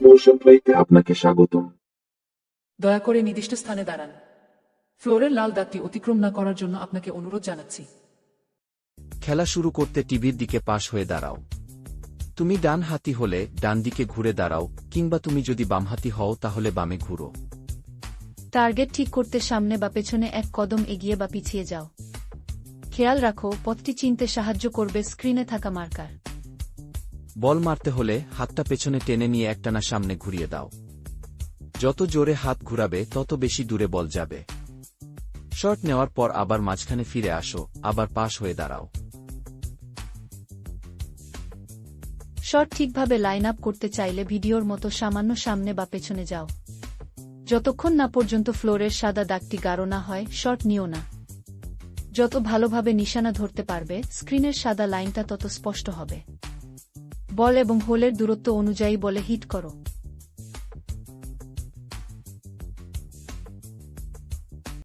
Motion প্লেতে আপনাকে স্বাগতম। দয়া করে নির্দিষ্ট স্থানে দাঁড়ান। ফ্লোরের লাল দাগটি অতিক্রম না করার জন্য আপনাকে অনুরোধ জানাচ্ছি। খেলা শুরু করতে টিভির দিকে পাশ হয়ে দাঁড়াও। তুমি ডান হাতি হলে ডান দিকে ঘুরে দাঁড়াও, কিংবা তুমি যদি বামহাতি হও তাহলে বামে ঘুরো। টার্গেট ঠিক করতে সামনে বা পেছনে এক কদম এগিয়ে বা পিছিয়ে যাও। খেয়াল রাখো, পথটি চিনতে সাহায্য করবে স্ক্রিনে থাকা মার্কার। বল মারতে হলে হাতটা পেছনে টেনে নিয়ে একটানা সামনে ঘুরিয়ে দাও। যত জোরে হাত ঘুরাবে তত বেশি দূরে বল যাবে। শট নেওয়ার পর আবার মাঝখানে ফিরে আসো, আবার পাশ হয়ে দাঁড়াও। শট ঠিকভাবে লাইন আপ করতে চাইলে ভিডিওর মতো সামান্য সামনে বা পেছনে যাও। যতক্ষণ না পর্যন্ত ফ্লোরের সাদা দাগটি গাঢ় না হয়, শট নিও না। যত ভালোভাবে নিশানা ধরতে পারবে, স্ক্রিনের সাদা লাইনটা তত স্পষ্ট হবে। বল এবং হোলের দূরত্ব অনুযায়ী বলে হিট করো।